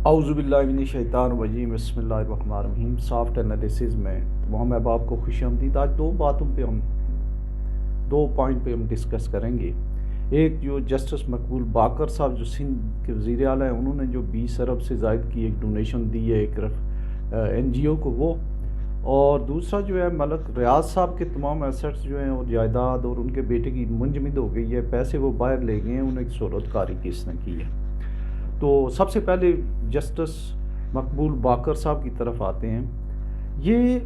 اعوذ باللہ من الشیطان الرجیم، بسم اللہ الرحمن الرحیم۔ سافٹ انالیسز میں تمام احباب کو خوش آمدید۔ آج دو پوائنٹ پہ ہم ڈسکس کریں گے۔ ایک جو جسٹس مقبول باقر صاحب جو سندھ کے وزیر اعلیٰ ہیں، انہوں نے جو 20 ارب سے زائد کی ایک ڈونیشن دی ہے ایک این جی او کو، وہ اور دوسرا جو ہے ملک ریاض صاحب کے تمام ایسٹس جو ہیں اور جائیداد اور ان کے بیٹے کی منجمد ہو گئی ہے، پیسے وہ باہر لے گئے ہیں، انہیں ایک صورت کاری کس نے کی ہے۔ تو سب سے پہلے جسٹس مقبول باقر صاحب کی طرف آتے ہیں۔ یہ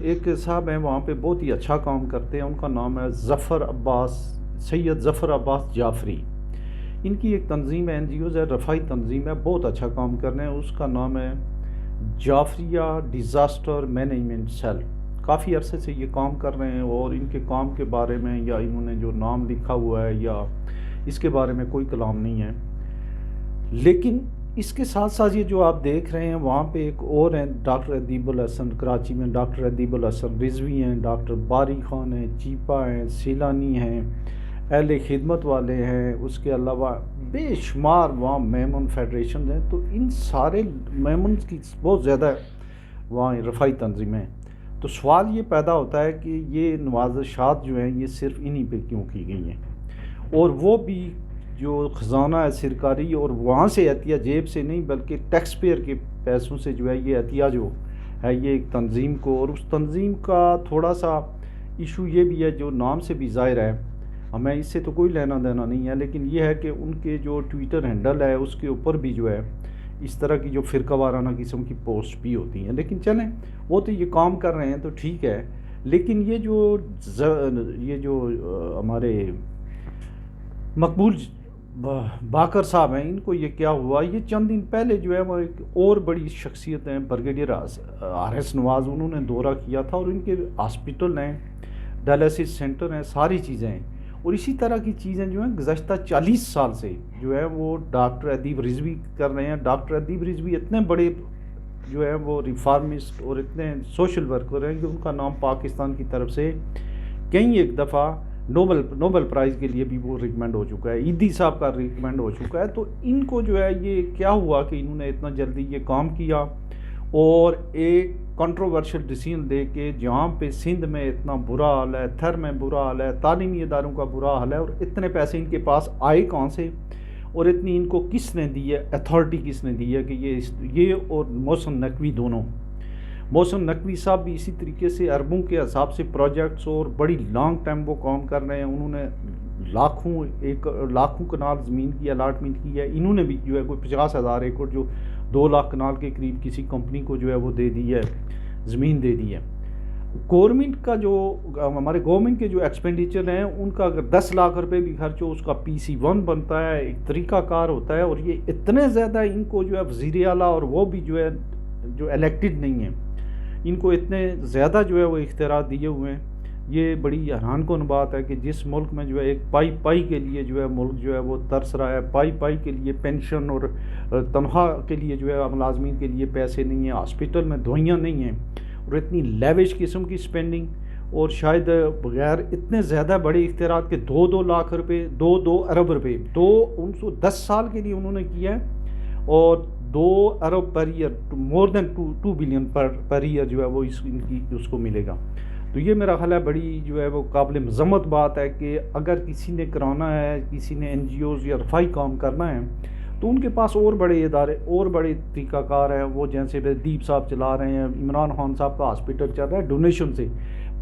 ایک صاحب ہیں وہاں پہ، بہت ہی اچھا کام کرتے ہیں، ان کا نام ہے سید ظفر عباس جعفری۔ ان کی ایک تنظیم ہے، این جی اوز ہے، رفاہی تنظیم ہے، بہت اچھا کام کر رہے ہیں۔ اس کا نام ہے جعفریہ ڈیزاسٹر مینجمنٹ سیل۔ کافی عرصے سے یہ کام کر رہے ہیں اور ان کے کام کے بارے میں یا انہوں نے جو نام لکھا ہوا ہے یا اس کے بارے میں کوئی کلام نہیں ہے۔ لیکن اس کے ساتھ ساتھ یہ جو آپ دیکھ رہے ہیں وہاں پہ ایک اور ہیں، ڈاکٹر ادیب الحسن کراچی میں، ڈاکٹر ادیب الحسن رضوی ہیں، ڈاکٹر باری خان ہیں، چیپا ہیں، سیلانی ہیں، اہل خدمت والے ہیں، اس کے علاوہ بے شمار وہاں میمن فیڈریشن ہیں۔ تو ان سارے میمن کی بہت زیادہ وہاں رفاہی تنظیمیں ہیں۔ تو سوال یہ پیدا ہوتا ہے کہ یہ نوازشات جو ہیں یہ صرف انہی پہ کیوں کی گئی ہیں، اور وہ بھی جو خزانہ ہے سرکاری، اور وہاں سے عطیہ جیب سے نہیں بلکہ ٹیکس پیئر کے پیسوں سے جو ہے یہ عطیہ جو ہے یہ ایک تنظیم کو، اور اس تنظیم کا تھوڑا سا ایشو یہ بھی ہے جو نام سے بھی ظاہر ہے، ہمیں اس سے تو کوئی لینا دینا نہیں ہے، لیکن یہ ہے کہ ان کے جو ٹویٹر ہینڈل ہے اس کے اوپر بھی جو ہے اس طرح کی جو فرقہ وارانہ قسم کی پوسٹ بھی ہوتی ہیں۔ لیکن چلیں، وہ تو یہ کام کر رہے ہیں تو ٹھیک ہے، لیکن یہ جو ہمارے مقبول باقر صاحب ہیں، ان کو یہ کیا ہوا، یہ چند دن پہلے جو ہے وہ ایک اور بڑی شخصیت ہیں بریگیڈیئر آر ایس نواز، انہوں نے دورہ کیا تھا، اور ان کے ہاسپٹل ہیں، ڈائلسس سینٹر ہیں، ساری چیزیں ہیں، اور اسی طرح کی چیزیں جو ہیں گزشتہ 40 سال سے جو ہے وہ ڈاکٹر ادیب رضوی کر رہے ہیں۔ ڈاکٹر ادیب رضوی اتنے بڑے جو ہے وہ ریفارمسٹ اور اتنے سوشل ورکر ہیں کہ ان کا نام پاکستان کی طرف سے کئی ایک دفعہ نوبل پرائز کے لیے بھی وہ ریکمینڈ ہو چکا ہے، عیدی صاحب کا ریکمینڈ ہو چکا ہے۔ تو ان کو جو ہے یہ کیا ہوا کہ انہوں نے اتنا جلدی یہ کام کیا اور ایک کنٹروورشل ڈیسیژن دے کے، جہاں پہ سندھ میں اتنا برا حال ہے، تھر میں برا حال ہے، تعلیمی اداروں کا برا حال ہے، اور اتنے پیسے ان کے پاس آئے کہاں سے، اور اتنی ان کو کس نے دی ہے، اتھارٹی کس نے دی ہے کہ یہ اور محسن نقوی دونوں، محسن نقوی صاحب بھی اسی طریقے سے اربوں کے حساب سے پروجیکٹس اور بڑی لانگ ٹائم وہ کام کر رہے ہیں۔ انہوں نے لاکھوں کنال زمین کی الاٹمنٹ کی ہے، انہوں نے بھی جو ہے کوئی 50,000 ایکڑ جو 2 لاکھ کنال کے قریب کسی کمپنی کو جو ہے وہ دے دی ہے، زمین دے دی ہے۔ گورنمنٹ کا جو ہمارے گورنمنٹ کے جو ایکسپینڈیچر ہیں ان کا اگر 10 لاکھ روپے بھی خرچ ہو، اس کا PC1 بنتا ہے، ایک طریقہ کار ہوتا ہے، اور یہ اتنے زیادہ ان کو جو ہے وزیر اعلیٰ اور وہ بھی جو ہے جو الیکٹڈ نہیں ہیں، ان کو اتنے زیادہ جو ہے وہ اختیارات دیے ہوئے ہیں۔ یہ بڑی حیران کن بات ہے کہ جس ملک میں جو ہے ایک پائی کے لیے جو ہے ملک جو ہے وہ ترس رہا ہے، پائی کے لیے پینشن اور تنخواہ کے لیے جو ہے ملازمین کے لیے پیسے نہیں ہیں، ہاسپٹل میں دوائیاں نہیں ہیں، اور اتنی لیوش قسم کی سپینڈنگ، اور شاید بغیر اتنے زیادہ بڑے اختیارات کے 2 لاکھ روپے، 2 ارب روپے 10 سال کے لیے انہوں نے کیا ہے، اور 2 ارب پر ایئر، مور دین 2 بلین پر ایئر جو ہے وہ اس کو ملے گا۔ تو یہ میرا خیال ہے بڑی جو ہے وہ قابل مذمت بات ہے کہ اگر کسی نے کرانا ہے، کسی نے این جی اوز یا رفاہی کام کرنا ہے، تو ان کے پاس اور بڑے ادارے اور بڑے طریقہ کار ہیں، وہ جیسے ادیب صاحب چلا رہے ہیں، عمران خان صاحب کا ہاسپٹل چل رہا ہے ڈونیشن سے،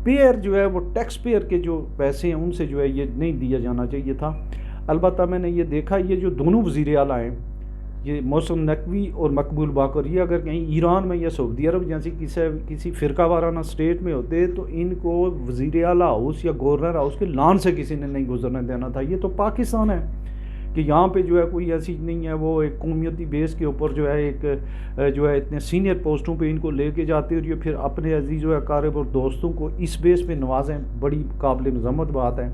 پیئر جو ہے وہ ٹیکس پیئر کے جو پیسے ہیں ان سے جو ہے یہ نہیں دیا جانا چاہیے تھا۔ البتہ میں نے یہ دیکھا، یہ جو دونوں وزیر اعلیٰ ہیں، یہ محسن نقوی اور مقبول باقر، یہ اگر کہیں ایران میں یا سعودی عرب جیسی کسی فرقہ وارانہ اسٹیٹ میں ہوتے تو ان کو وزیر اعلیٰ ہاؤس یا گورنر ہاؤس کے لان سے کسی نے نہیں گزرنے دینا تھا۔ یہ تو پاکستان ہے کہ یہاں پہ جو ہے کوئی ایسی نہیں ہے، وہ ایک قومیتی بیس کے اوپر جو ہے ایک جو ہے اتنے سینئر پوسٹوں پہ ان کو لے کے جاتے، اور یہ پھر اپنے عزیز و اقارب اور دوستوں کو اس بیس پہ نوازیں، بڑی قابل مذمت بات ہے۔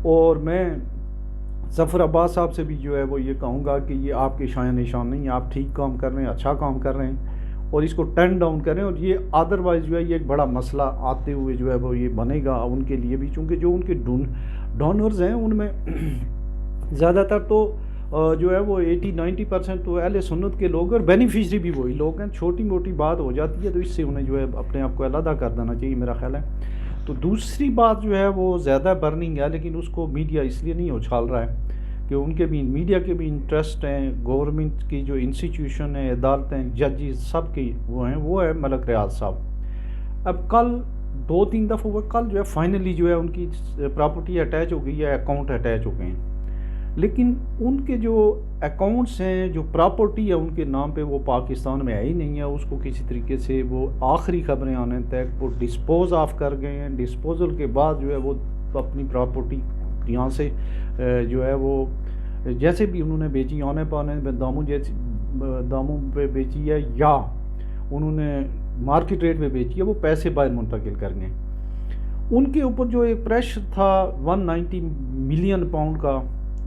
اور میں ظفر عباس صاحب سے بھی جو ہے وہ یہ کہوں گا کہ یہ آپ کے شایان نشان نہیں ہیں، آپ ٹھیک کام کر رہے ہیں، اچھا کام کر رہے ہیں، اور اس کو ٹرن ڈاؤن کریں، اور یہ ادروائز جو ہے یہ ایک بڑا مسئلہ آتے ہوئے جو ہے وہ یہ بنے گا ان کے لیے بھی، چونکہ جو ان کے ڈونرز ہیں ان میں زیادہ تر تو جو ہے وہ 80-90% تو اہل سنت کے لوگ اور بینیفیشری بھی وہی لوگ ہیں. چھوٹی موٹی بات ہو جاتی ہے تو اس سے انہیں جو ہے اپنے آپ کو علیحدہ کر دینا چاہیے میرا خیال ہے. تو دوسری بات جو ہے وہ زیادہ برننگ ہے، لیکن اس کو میڈیا اس لیے نہیں اچھال رہا ہے کہ ان کے بھی میڈیا کے بھی انٹرسٹ ہیں. گورنمنٹ کی جو انسٹیٹیوشن ہیں، عدالتیں، ججز سب کی وہ ہے ملک ریاض صاحب. اب کل 2-3 دفعہ ہوا، کل جو ہے فائنلی جو ہے ان کی پراپرٹی اٹیچ ہو گئی ہے، اکاؤنٹ اٹیچ ہو گئے ہیں. لیکن ان کے جو اکاؤنٹس ہیں، جو پراپرٹی ہے ان کے نام پہ، وہ پاکستان میں ہے ہی نہیں ہے. اس کو کسی طریقے سے وہ آخری خبریں آنے تک وہ ڈسپوز آف کر گئے ہیں. ڈسپوزل کے بعد جو ہے وہ اپنی پراپرٹی یہاں سے جو ہے وہ جیسے بھی انہوں نے بیچی، آنے پانے داموں پہ بیچی ہے یا انہوں نے مارکیٹ ریٹ پہ بیچی ہے، وہ پیسے باہر منتقل کر گئے. ان کے اوپر جو ایک پریشر تھا 190 ملین پاؤنڈ کا،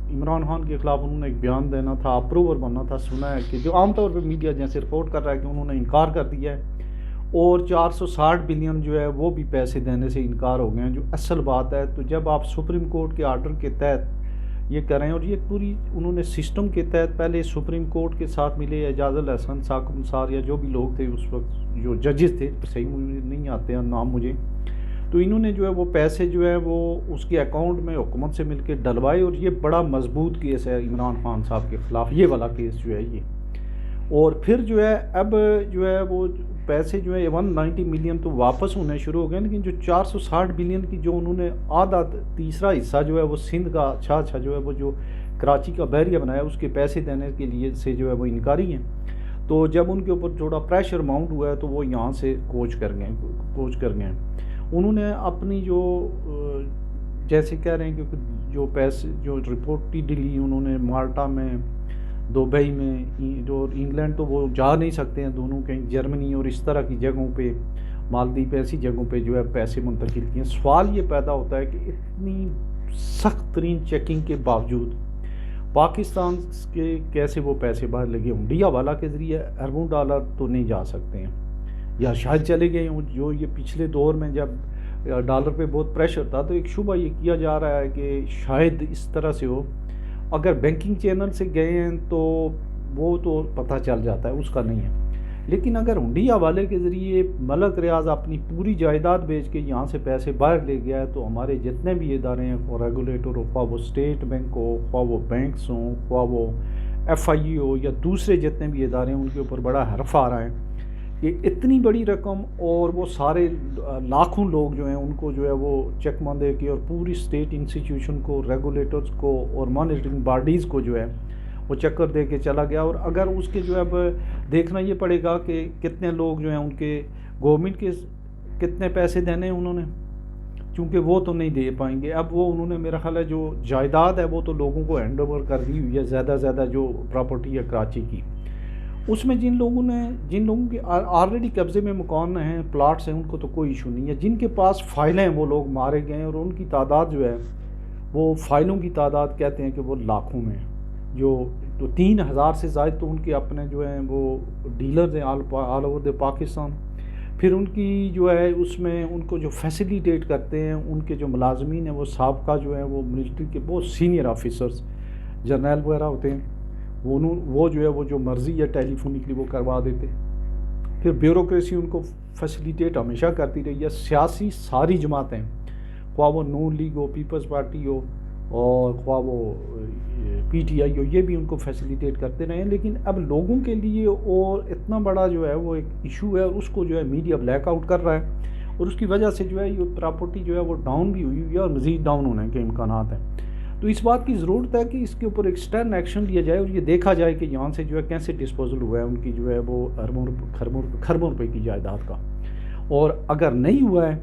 عمران خان کے خلاف انہوں نے ایک بیان دینا تھا، اپروور بننا تھا. سنا ہے کہ جو عام طور پہ میڈیا جیسے رپورٹ کر رہا ہے کہ انہوں نے انکار کر دیا ہے، اور 460 بلین جو ہے وہ بھی پیسے دینے سے انکار ہو گئے ہیں، جو اصل بات ہے. تو جب آپ سپریم کورٹ کے آرڈر کے تحت یہ کریں، اور یہ پوری انہوں نے سسٹم کے تحت پہلے سپریم کورٹ کے ساتھ ملے، اعجاز الحسن، ثاقب نثار یا جو بھی لوگ تھے اس وقت جو ججز تھے، صحیح مجھے نہیں آتے ہیں نام مجھے، تو انہوں نے جو ہے وہ پیسے جو ہے وہ اس کے اکاؤنٹ میں حکومت سے مل کے ڈلوائے. اور یہ بڑا مضبوط کیس ہے عمران خان صاحب کے خلاف، یہ والا کیس جو ہے یہ. اور پھر جو ہے اب جو ہے وہ پیسے جو ہے 190 ملین تو واپس ہونے شروع ہو گئے، لیکن جو 460 بلین کی جو انہوں نے آدھا تیسرا حصہ جو ہے وہ سندھ کا اچھا جو ہے وہ جو کراچی کا بحریہ بنایا اس کے پیسے دینے کے لیے سے جو ہے وہ انکاری ہیں. تو جب ان کے اوپر تھوڑا پریشر ماؤنٹ ہوا ہے تو وہ یہاں سے کوچ کر گئے. انہوں نے اپنی جو جیسے کہہ رہے ہیں کہ جو پیسے جو رپورٹڈلی انہوں نے مالٹا میں، دبئی میں، جو انگلینڈ تو وہ جا نہیں سکتے ہیں دونوں، کہیں جرمنی اور اس طرح کی جگہوں پہ، مالدیپ ایسی جگہوں پہ جو ہے پیسے منتقل کیے. سوال یہ پیدا ہوتا ہے کہ اتنی سخت ترین چیکنگ کے باوجود پاکستان کے کیسے وہ پیسے باہر لگے ہنڈیا والا کے ذریعے اربوں ڈالر تو نہیں جا سکتے ہیں، یا شاید چلے گئے ہوں. جو یہ پچھلے دور میں جب ڈالر پہ بہت پریشر تھا تو ایک شبہ یہ کیا جا رہا ہے کہ شاید اس طرح سے ہو. اگر بینکنگ چینل سے گئے ہیں تو وہ تو پتہ چل جاتا ہے، اس کا نہیں ہے. لیکن اگر ہنڈیا والے کے ذریعے ملک ریاض اپنی پوری جائیداد بیچ کے یہاں سے پیسے باہر لے گیا ہے، تو ہمارے جتنے بھی ادارے ہیں، خواہ ریگولیٹر ہو، خواہ وہ اسٹیٹ بینک ہو، خواہ وہ بینکس ہوں، خواہ وہ ایف آئی ای ہو، یا دوسرے جتنے بھی ادارے ہیں، ان کے اوپر بڑا حرف آ رہا ہے. یہ اتنی بڑی رقم، اور وہ سارے لاکھوں لوگ جو ہیں ان کو جو ہے وہ چیک ماندے کی، اور پوری اسٹیٹ انسٹیٹیوشن کو، ریگولیٹرز کو اور مانیٹرنگ باڈیز کو جو ہے وہ چکر دے کے چلا گیا. اور اگر اس کے جو ہے اب دیکھنا یہ پڑے گا کہ کتنے لوگ جو ہیں ان کے گورنمنٹ کے کتنے پیسے دینے ہیں انہوں نے، چونکہ وہ تو نہیں دے پائیں گے. اب وہ انہوں نے میرا خیال ہے جو جائیداد ہے وہ تو لوگوں کو ہینڈ اوور کر دی ہوئی ہے، زیادہ جو پراپرٹی ہے کراچی کی، اس میں جن لوگوں کے آلریڈی قبضے میں مکان ہیں، پلاٹس ہیں، ان کو تو کوئی ایشو نہیں ہے. جن کے پاس فائلیں ہیں وہ لوگ مارے گئے ہیں، اور ان کی تعداد جو ہے وہ فائلوں کی تعداد کہتے ہیں کہ وہ لاکھوں میں ہے. جو تو 3000 سے زائد تو ان کے اپنے جو ہیں وہ ڈیلرز ہیں آل اوور دا پاکستان. پھر ان کی جو ہے اس میں ان کو جو فیسیلیٹیٹ کرتے ہیں ان کے جو ملازمین ہیں وہ سابقہ جو ہیں وہ ملٹری کے بہت سینئر آفیسرز، جرنیل وغیرہ ہوتے ہیں، وہ جو ہے وہ جو مرضی ہے ٹیلی فونکلی وہ کروا دیتے. پھر بیوروکریسی ان کو فیسیلیٹیٹ ہمیشہ کرتی رہی ہے. سیاسی ساری جماعتیں، خواہ وہ نون لیگ ہو، پیپلز پارٹی ہو، اور خواہ وہ پی ٹی آئی ہو، یہ بھی ان کو فیسیلیٹیٹ کرتے رہے ہیں. لیکن اب لوگوں کے لیے اور اتنا بڑا جو ہے وہ ایک ایشو ہے، اور اس کو جو ہے میڈیا بلیک آؤٹ کر رہا ہے، اور اس کی وجہ سے جو ہے یہ پراپرٹی جو ہے وہ ڈاؤن بھی ہوئی ہے، اور مزید ڈاؤن ہونے کے امکانات ہیں. تو اس بات کی ضرورت ہے کہ اس کے اوپر ایک سٹرن ایکشن لیا جائے، اور یہ دیکھا جائے کہ یہاں سے جو ہے کیسے ڈسپوزل ہوا ہے ان کی جو ہے وہ خربوں روپے کی جائیداد کا. اور اگر نہیں ہوا ہے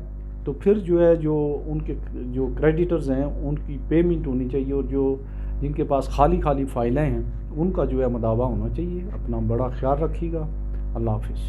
تو پھر جو ہے جو ان کے جو کریڈیٹرز ہیں ان کی پیمنٹ ہونی چاہیے، اور جو جن کے پاس خالی فائلیں ہیں ان کا جو ہے مداوع ہونا چاہیے. اپنا بڑا خیال رکھیے گا. اللہ حافظ.